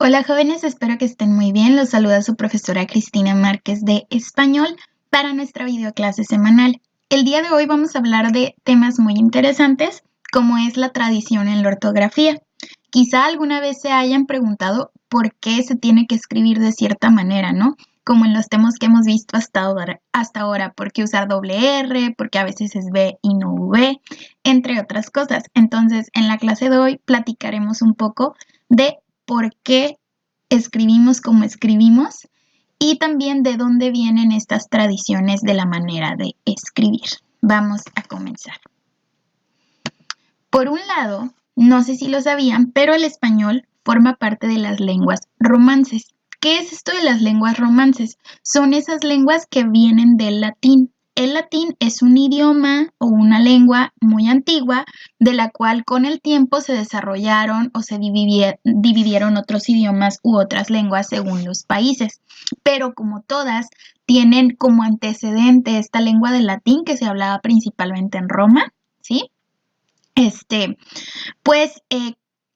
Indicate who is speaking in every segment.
Speaker 1: Hola jóvenes, espero que estén muy bien. Los saluda su profesora Cristina Márquez de Español para nuestra videoclase semanal. El día de hoy vamos a hablar de temas muy interesantes como es la tradición en la ortografía. Quizá alguna vez se hayan preguntado por qué se tiene que escribir de cierta manera, ¿no? Como en los temas que hemos visto hasta ahora, por qué usar doble R, porque a veces es B y no V, entre otras cosas. Entonces, en la clase de hoy platicaremos un poco de por qué escribimos como escribimos y también de dónde vienen estas tradiciones de la manera de escribir. Vamos a comenzar. Por un lado, no sé si lo sabían, pero el español forma parte de las lenguas romances. ¿Qué es esto de las lenguas romances? Son esas lenguas que vienen del latín. El latín es un idioma o una lengua muy antigua de la cual con el tiempo se desarrollaron o se dividieron otros idiomas u otras lenguas según los países. Pero como todas, tienen como antecedente esta lengua del latín que se hablaba principalmente en Roma, ¿sí? Este, pues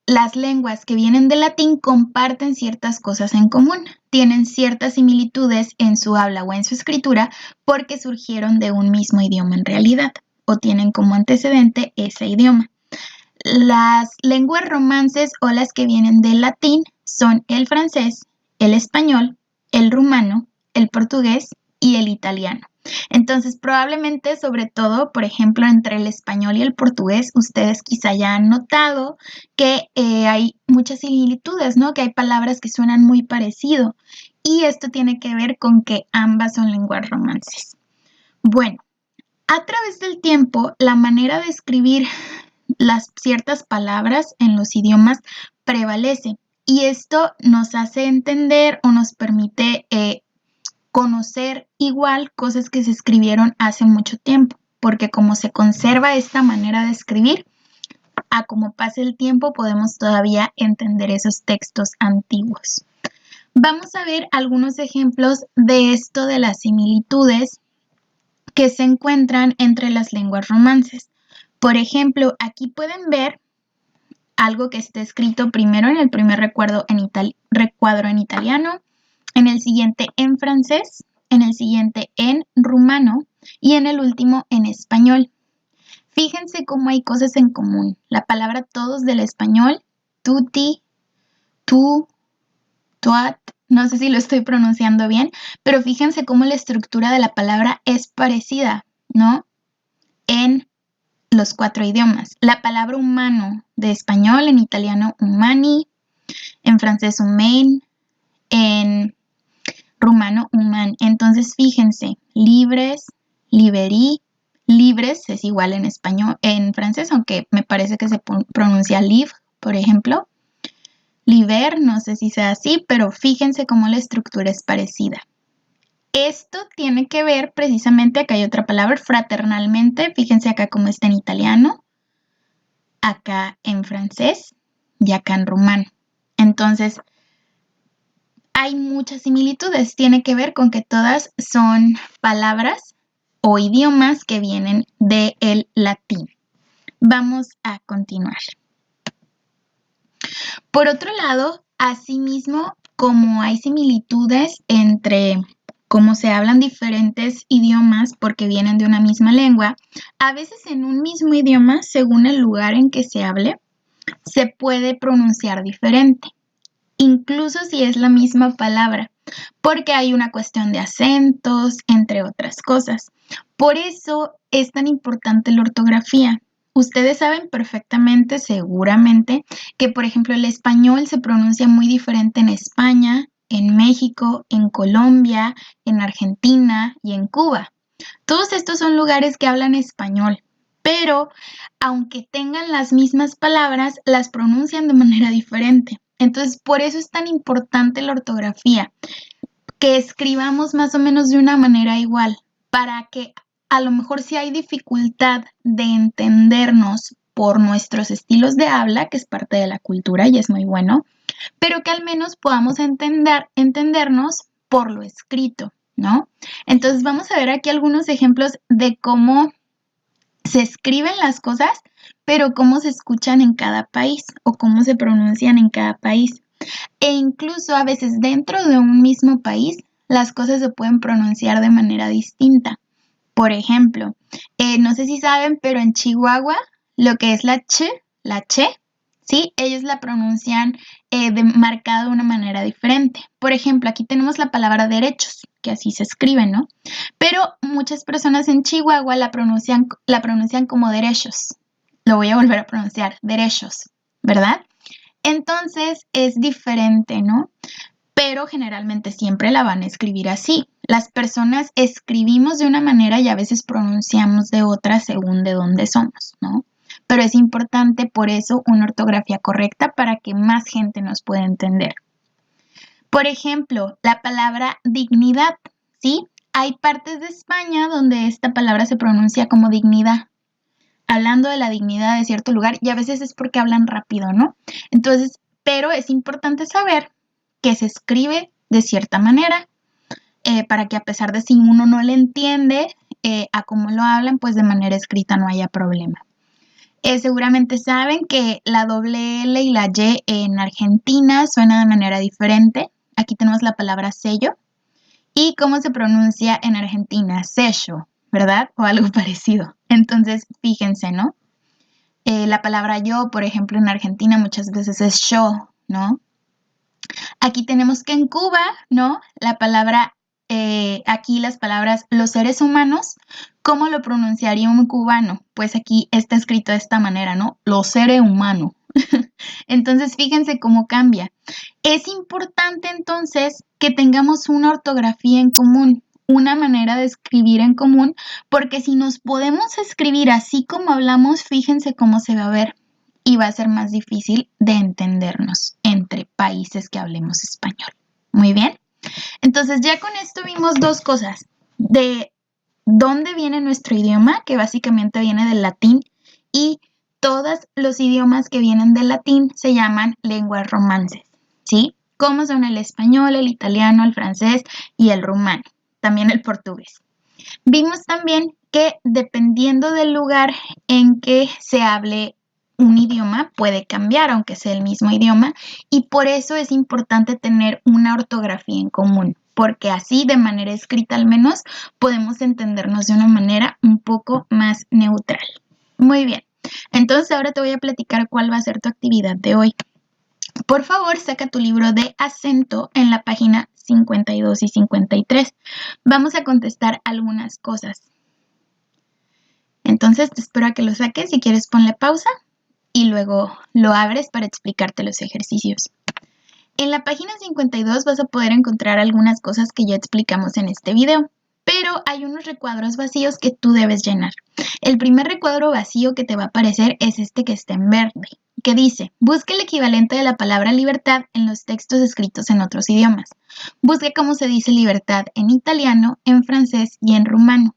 Speaker 1: las lenguas que vienen del latín comparten ciertas cosas en común, tienen ciertas similitudes en su habla o en su escritura porque surgieron de un mismo idioma en realidad o tienen como antecedente ese idioma. Las lenguas romances o las que vienen del latín son el francés, el español, el rumano, el portugués y el italiano. Entonces, probablemente, sobre todo, por ejemplo, entre el español y el portugués, ustedes quizá ya han notado que hay muchas similitudes, ¿no? Que hay palabras que suenan muy parecido. Y esto tiene que ver con que ambas son lenguas romances. Bueno, a través del tiempo, la manera de escribir las ciertas palabras en los idiomas prevalece y esto nos hace entender o nos permite conocer igual cosas que se escribieron hace mucho tiempo, porque como se conserva esta manera de escribir, a como pase el tiempo podemos todavía entender esos textos antiguos. Vamos a ver algunos ejemplos de esto de las similitudes que se encuentran entre las lenguas romances. Por ejemplo, aquí pueden ver algo que esté escrito primero en el primer recuadro en italiano, en el siguiente en francés, en el siguiente en rumano y en el último en español. Fíjense cómo hay cosas en común. La palabra todos del español, tutti, tú, tuat, no sé si lo estoy pronunciando bien, pero fíjense cómo la estructura de la palabra es parecida, ¿no? En los 4 idiomas. La palabra humano de español, en italiano humani, en francés humain, en rumano human. Entonces fíjense, libres, liberi, libres es igual en español, en francés, aunque me parece que se pronuncia live, por ejemplo. Liber, no sé si sea así, pero fíjense cómo la estructura es parecida. Esto tiene que ver precisamente, acá hay otra palabra, fraternalmente, fíjense acá cómo está en italiano, acá en francés y acá en rumano. Entonces, hay muchas similitudes, tiene que ver con que todas son palabras o idiomas que vienen del latín. Vamos a continuar. Por otro lado, asimismo, como hay similitudes entre cómo se hablan diferentes idiomas porque vienen de una misma lengua, a veces en un mismo idioma, según el lugar en que se hable, se puede pronunciar diferente, incluso si es la misma palabra, porque hay una cuestión de acentos, entre otras cosas. Por eso es tan importante la ortografía. Ustedes saben perfectamente, seguramente, que por ejemplo el español se pronuncia muy diferente en España, en México, en Colombia, en Argentina y en Cuba. Todos estos son lugares que hablan español, pero aunque tengan las mismas palabras, las pronuncian de manera diferente. Entonces, por eso es tan importante la ortografía, que escribamos más o menos de una manera igual, para que a lo mejor si hay dificultad de entendernos por nuestros estilos de habla, que es parte de la cultura y es muy bueno, pero que al menos podamos entendernos por lo escrito, ¿no? Entonces vamos a ver aquí algunos ejemplos de cómo se escriben las cosas, pero cómo se escuchan en cada país o cómo se pronuncian en cada país. E incluso a veces dentro de un mismo país, las cosas se pueden pronunciar de manera distinta. Por ejemplo, no sé si saben, pero en Chihuahua, lo que es la che, ¿sí? Ellos la pronuncian marcada de una manera diferente. Por ejemplo, aquí tenemos la palabra derechos, que así se escribe, ¿no? Pero muchas personas en Chihuahua la pronuncian como derechos. Lo voy a volver a pronunciar, derechos, ¿verdad? Entonces es diferente, ¿no? Pero generalmente siempre la van a escribir así. Las personas escribimos de una manera y a veces pronunciamos de otra según de dónde somos, ¿no? Pero es importante por eso una ortografía correcta para que más gente nos pueda entender. Por ejemplo, la palabra dignidad, ¿sí? Hay partes de España donde esta palabra se pronuncia como dignidad, hablando de la dignidad de cierto lugar y a veces es porque hablan rápido, ¿no? Entonces, pero es importante saber que se escribe de cierta manera para que a pesar de si uno no le entiende a cómo lo hablan, pues de manera escrita no haya problema. Seguramente saben que la doble L y la Y en Argentina suena de manera diferente. Aquí tenemos la palabra sello. ¿Y cómo se pronuncia en Argentina? Sello, ¿verdad? O algo parecido. Entonces, fíjense, ¿no? La palabra yo, por ejemplo, en Argentina muchas veces es yo, ¿no? Aquí tenemos que en Cuba, ¿no? La palabra, aquí las palabras los seres humanos, ¿cómo lo pronunciaría un cubano? Pues aquí está escrito de esta manera, ¿no? Los seres humanos. Entonces, fíjense cómo cambia. Es importante entonces que tengamos una ortografía en común, una manera de escribir en común, porque si nos podemos escribir así como hablamos, fíjense cómo se va a ver y va a ser más difícil de entendernos entre países que hablemos español. Muy bien. Entonces ya con esto vimos dos cosas. De dónde viene nuestro idioma, que básicamente viene del latín, y todos los idiomas que vienen del latín se llaman lenguas romances, ¿sí? Como son el español, el italiano, el francés y el rumano, también el portugués. Vimos también que dependiendo del lugar en que se hable un idioma puede cambiar, aunque sea el mismo idioma, y por eso es importante tener una ortografía en común, porque así de manera escrita al menos podemos entendernos de una manera un poco más neutral. Muy bien, entonces ahora te voy a platicar cuál va a ser tu actividad de hoy. Por favor, saca tu libro de acento en la página 52 y 53. Vamos a contestar algunas cosas. Entonces te espero a que lo saques. Si quieres, ponle pausa y luego lo abres para explicarte los ejercicios. En la página 52 vas a poder encontrar algunas cosas que ya explicamos en este video, pero hay unos recuadros vacíos que tú debes llenar. El primer recuadro vacío que te va a aparecer es este que está en verde, que dice, busca el equivalente de la palabra libertad en los textos escritos en otros idiomas. Busca cómo se dice libertad en italiano, en francés y en rumano.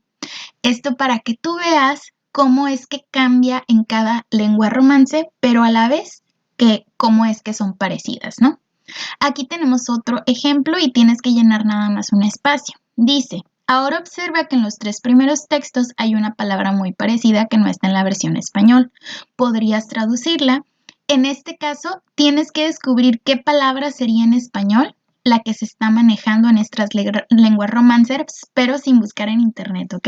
Speaker 1: Esto para que tú veas cómo es que cambia en cada lengua romance, pero a la vez que cómo es que son parecidas, ¿no? Aquí tenemos otro ejemplo y tienes que llenar nada más un espacio. Dice, ahora observa que en los tres primeros textos hay una palabra muy parecida que no está en la versión español. ¿Podrías traducirla? En este caso, tienes que descubrir qué palabra sería en español la que se está manejando en estas lenguas romances, pero sin buscar en internet, ¿ok?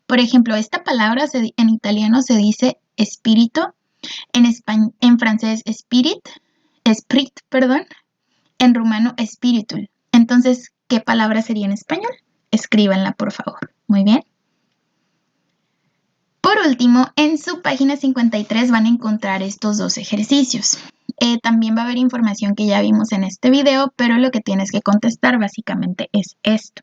Speaker 1: Por ejemplo, esta palabra en italiano se dice espíritu, en francés esprit, perdón, en rumano espíritul. Entonces, ¿qué palabra sería en español? Escríbanla, por favor. Muy bien. Por último, en su página 53 van a encontrar estos dos ejercicios. También va a haber información que ya vimos en este video, pero lo que tienes que contestar básicamente es esto.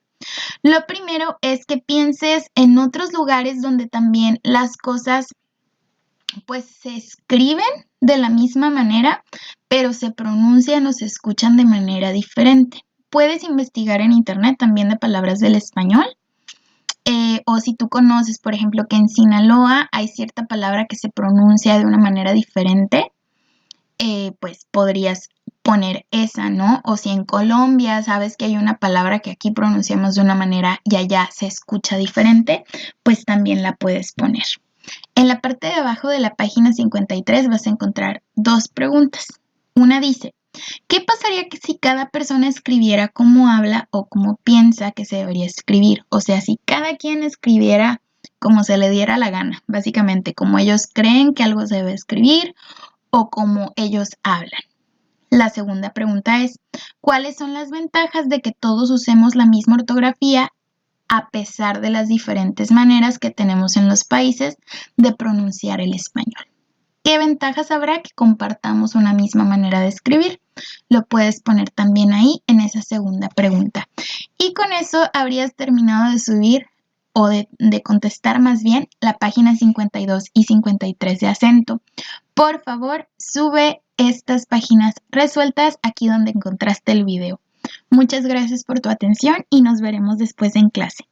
Speaker 1: Lo primero es que pienses en otros lugares donde también las cosas pues se escriben de la misma manera, pero se pronuncian o se escuchan de manera diferente. Puedes investigar en internet también de palabras del español. O si tú conoces, por ejemplo, que en Sinaloa hay cierta palabra que se pronuncia de una manera diferente, pues podrías poner esa, ¿no? O si en Colombia sabes que hay una palabra que aquí pronunciamos de una manera y allá se escucha diferente, pues también la puedes poner. En la parte de abajo de la página 53 vas a encontrar dos preguntas. Una dice, ¿Qué pasaría que si cada persona escribiera cómo habla o cómo piensa que se debería escribir? O sea, si cada quien escribiera como se le diera la gana, básicamente, como ellos creen que algo se debe escribir o como ellos hablan. La segunda pregunta es, ¿cuáles son las ventajas de que todos usemos la misma ortografía a pesar de las diferentes maneras que tenemos en los países de pronunciar el español? ¿Qué ventajas habrá que compartamos una misma manera de escribir? Lo puedes poner también ahí en esa segunda pregunta. Y con eso habrías terminado de subir o de contestar más bien la página 52 y 53 de Acento. Por favor, sube estas páginas resueltas aquí donde encontraste el video. Muchas gracias por tu atención y nos veremos después en clase.